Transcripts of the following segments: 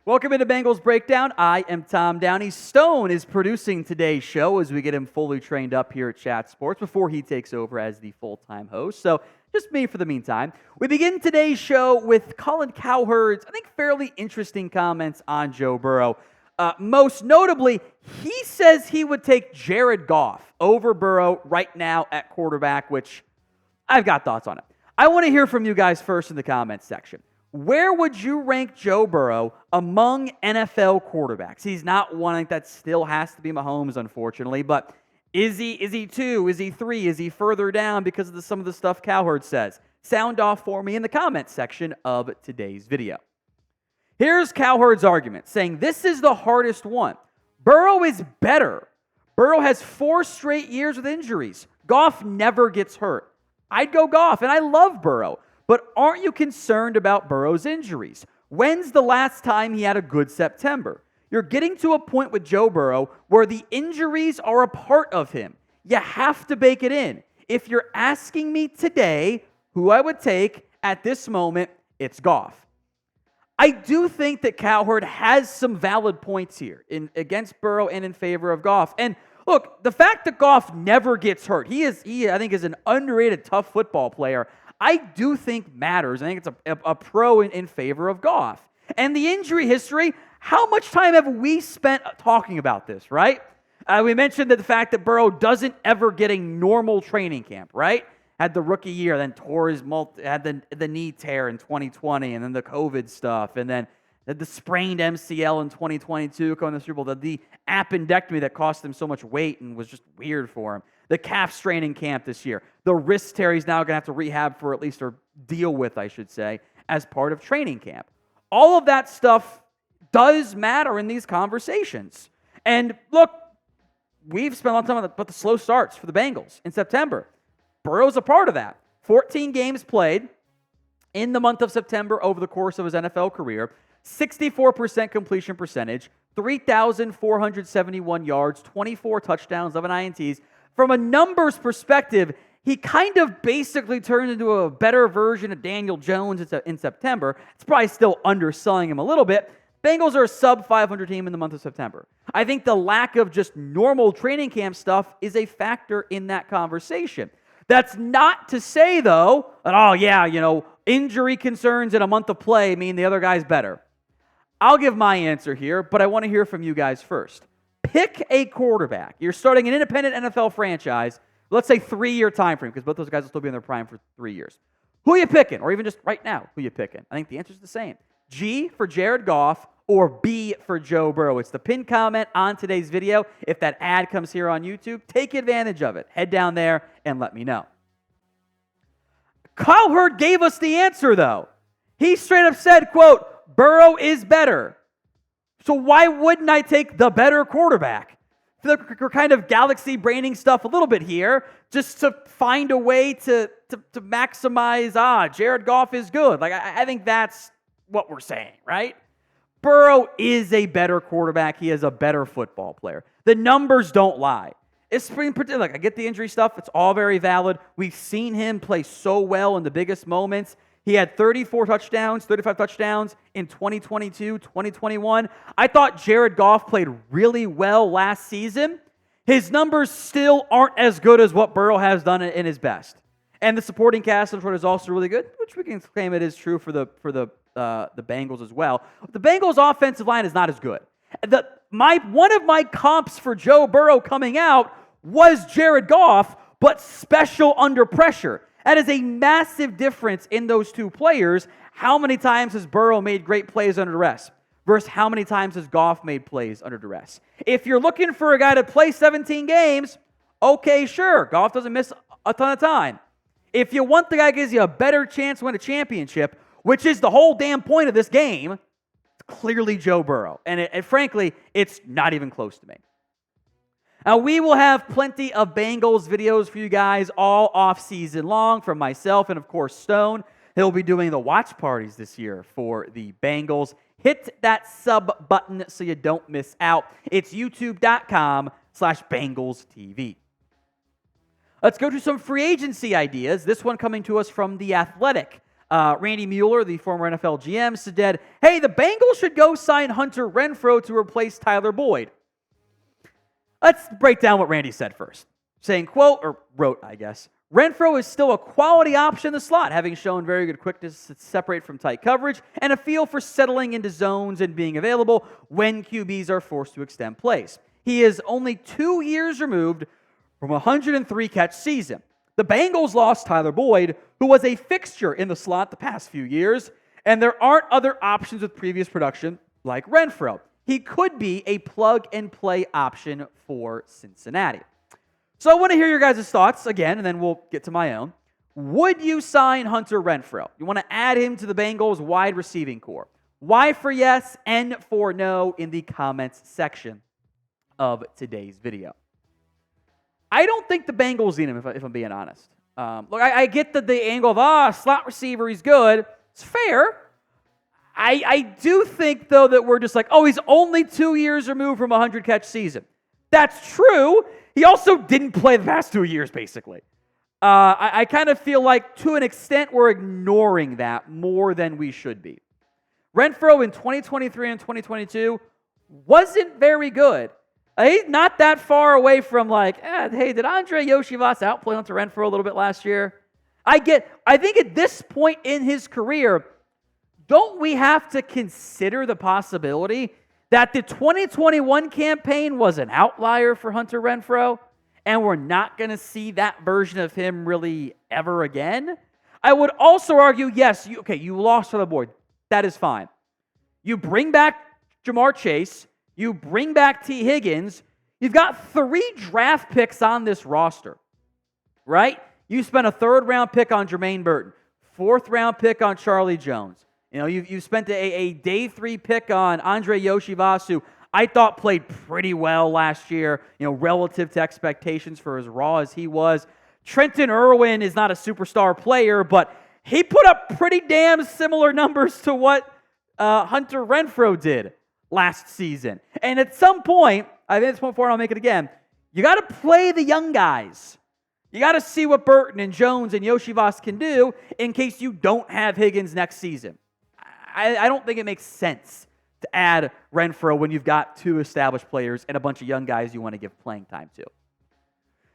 Welcome into Bengals Breakdown. I am Tom Downey. Stone is producing today's show as we get him fully trained up here at Chat Sports before he takes over as the full-time host. So just me for the meantime. We begin today's show with Colin Cowherd's, I think, fairly interesting comments on Joe Burrow. Most notably, he says he would take Jared Goff over Burrow right now at quarterback, which I've got thoughts on it. I want to hear from you guys first in the comments section. Where would you rank Joe Burrow among NFL quarterbacks? He's not one. I think that still has to be Mahomes, unfortunately. But is he 2? Is he 3? Is he further down because of some of the stuff Cowherd says? Sound off for me in the comments section of today's video. Here's Cowherd's argument, saying this is the hardest one. Burrow is better. Burrow has 4 straight years with injuries. Goff never gets hurt. I'd go Goff, and I love Burrow. But aren't you concerned about Burrow's injuries? When's the last time he had a good September? You're getting to a point with Joe Burrow where the injuries are a part of him. You have to bake it in. If you're asking me today who I would take at this moment, it's Goff. I do think that Cowherd has some valid points here against Burrow and in favor of Goff. And look, the fact that Goff never gets hurt, he I think is an underrated tough football player. I do think matters. I think it's a pro in favor of Goff. And the injury history, how much time have we spent talking about this, right? We mentioned that the fact that Burrow doesn't ever get a normal training camp, right? Had the rookie year, then tore his had the knee tear in 2020, and then the COVID stuff, and then the sprained MCL in 2022 going to the Super Bowl, the appendectomy that cost him so much weight and was just weird for him. The calf strain in camp this year. The wrist tear he's now going to have to rehab for, at least, or deal with, I should say, as part of training camp. All of that stuff does matter in these conversations. And look, we've spent a lot of time about the slow starts for the Bengals in September. Burrow's a part of that. 14 games played in the month of September over the course of his NFL career. 64% completion percentage, 3,471 yards, 24 touchdowns, 11 INTs. From a numbers perspective, he kind of basically turned into a better version of Daniel Jones in September. It's probably still underselling him a little bit. Bengals are a sub-500 team in the month of September. I think the lack of just normal training camp stuff is a factor in that conversation. That's not to say, though, that, injury concerns in a month of play mean the other guy's better. I'll give my answer here, but I want to hear from you guys first. Pick a quarterback. You're starting an independent NFL franchise, let's say 3-year time frame, because both those guys will still be in their prime for 3 years. Who are you picking? Or even just right now, who are you picking? I think the answer is the same. G for Jared Goff or B for Joe Burrow. It's the pinned comment on today's video. If that ad comes here on YouTube, take advantage of it. Head down there and let me know. Cowherd gave us the answer, though. He straight up said, quote, Burrow is better. So why wouldn't I take the better quarterback? I feel like we're kind of galaxy braining stuff a little bit here just to find a way to maximize, Jared Goff is good. I think that's what we're saying, right? Burrow is a better quarterback. He is a better football player. The numbers don't lie. It's pretty, I get the injury stuff. It's all very valid. We've seen him play so well in the biggest moments. He had 35 touchdowns in 2022, 2021. I thought Jared Goff played really well last season. His numbers still aren't as good as what Burrow has done in his best. And the supporting cast, I'm sure, is also really good, which we can claim it is true for the Bengals as well. The Bengals' offensive line is not as good. One of my comps for Joe Burrow coming out was Jared Goff, but special under pressure. That is a massive difference in those two players. How many times has Burrow made great plays under duress versus how many times has Goff made plays under duress? If you're looking for a guy to play 17 games, okay, sure. Goff doesn't miss a ton of time. If you want the guy who gives you a better chance to win a championship, which is the whole damn point of this game, it's clearly Joe Burrow. And frankly, it's not even close to me. Now, we will have plenty of Bengals videos for you guys all off season long from myself and, of course, Stone. He'll be doing the watch parties this year for the Bengals. Hit that sub button so you don't miss out. It's youtube.com/BengalsTV. Let's go to some free agency ideas. This one coming to us from The Athletic. Randy Mueller, the former NFL GM, said, hey, the Bengals should go sign Hunter Renfrow to replace Tyler Boyd. Let's break down what Randy said first. Saying, quote, or wrote, I guess, Renfrow is still a quality option in the slot, having shown very good quickness to separate from tight coverage and a feel for settling into zones and being available when QBs are forced to extend plays. He is only 2 years removed from a 103-catch season. The Bengals lost Tyler Boyd, who was a fixture in the slot the past few years, and there aren't other options with previous production like Renfrow. He could be a plug-and-play option for Cincinnati. So I want to hear your guys' thoughts again, and then we'll get to my own. Would you sign Hunter Renfrow? You want to add him to the Bengals wide receiving core? Y for yes, N for no in the comments section of today's video. I don't think the Bengals need him, if I'm being honest. Look, I get the angle of, slot receiver, he's good. It's fair. I do think, though, that we're just like, he's only 2 years removed from a 100-catch season. That's true. He also didn't play the past 2 years, basically. I kind of feel like, to an extent, we're ignoring that more than we should be. Renfrow in 2023 and 2022 wasn't very good. He's not that far away from hey, did Andre Yoshivas outplay Hunter Renfrow a little bit last year? I think at this point in his career, don't we have to consider the possibility that the 2021 campaign was an outlier for Hunter Renfrow, and we're not going to see that version of him really ever again? I would also argue, yes, you lost Tyler Boyd. That is fine. You bring back Jamar Chase. You bring back T. Higgins. You've got 3 draft picks on this roster, right? You spent a 3rd-round pick on Jermaine Burton, 4th-round pick on Charlie Jones. You spent a day 3 pick on Andre Yoshivas, who I thought played pretty well last year, relative to expectations for as raw as he was. Trenton Irwin is not a superstar player, but he put up pretty damn similar numbers to what Hunter Renfrow did last season. And at some point, I think it's point 4, and I'll make it again, you got to play the young guys. You got to see what Burton and Jones and Yoshivas can do in case you don't have Higgins next season. I don't think it makes sense to add Renfrow when you've got 2 established players and a bunch of young guys you want to give playing time to.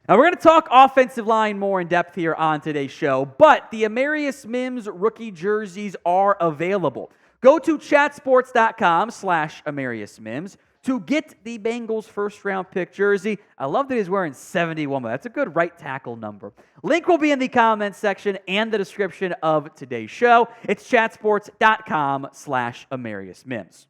Now, we're going to talk offensive line more in depth here on today's show, but the Amarius Mims rookie jerseys are available. Go to chatsports.com/Amarius Mims to get the Bengals first-round pick jersey. I love that he's wearing 71, but that's a good right tackle number. Link will be in the comments section and the description of today's show. It's chatsports.com/Amarius Mims.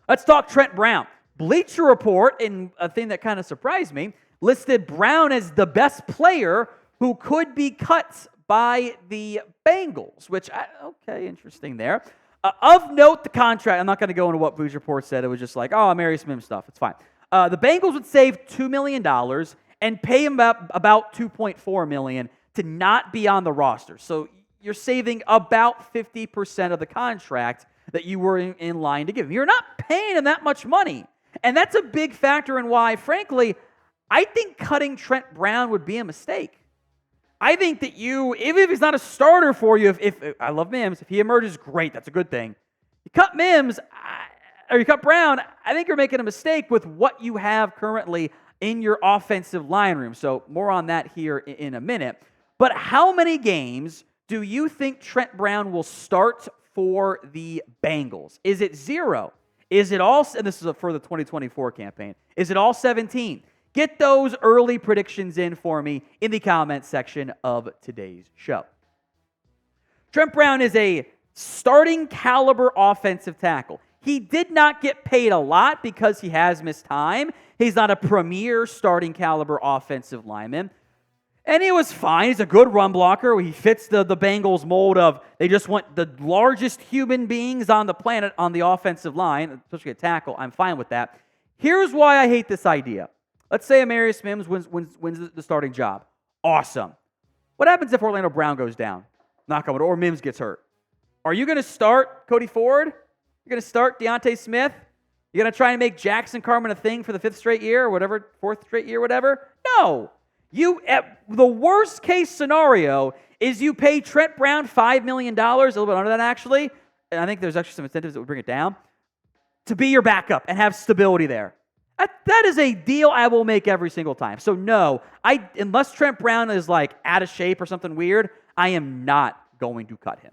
Let's talk Trent Brown. Bleacher Report, in a thing that kind of surprised me, listed Brown as the best player who could be cut by the Bengals, which, okay, interesting there. Of note, the contract, I'm not going to go into what Bleacher Report said. It was just Amarius Mims stuff. It's fine. The Bengals would save $2 million and pay him about $2.4 million to not be on the roster. So you're saving about 50% of the contract that you were in line to give him. You're not paying him that much money. And that's a big factor in why, frankly, I think cutting Trent Brown would be a mistake. I think that even if he's not a starter for you, if I love Mims, if he emerges, great, that's a good thing. You cut Mims, or you cut Brown, I think you're making a mistake with what you have currently in your offensive line room. So more on that here in a minute. But how many games do you think Trent Brown will start for the Bengals? Is it 0? Is it all, and this is for the 2024 campaign, is it all 17? Get those early predictions in for me in the comments section of today's show. Trent Brown is a starting caliber offensive tackle. He did not get paid a lot because he has missed time. He's not a premier starting caliber offensive lineman. And he was fine. He's a good run blocker. He fits the Bengals mold of they just want the largest human beings on the planet on the offensive line, especially a tackle. I'm fine with that. Here's why I hate this idea. Let's say Amarius Mims wins the starting job. Awesome. What happens if Orlando Brown goes down? Knock on wood, or Mims gets hurt? Are you going to start Cody Ford? You're going to start Deontay Smith? You're going to try and make Jackson Carman a thing for the 5th straight year or whatever, 4th straight year, whatever? No. The worst case scenario is you pay Trent Brown $5 million, a little bit under that actually, and I think there's actually some incentives that would bring it down, to be your backup and have stability there. That is a deal I will make every single time. So no, unless Trent Brown is like out of shape or something weird, I am not going to cut him.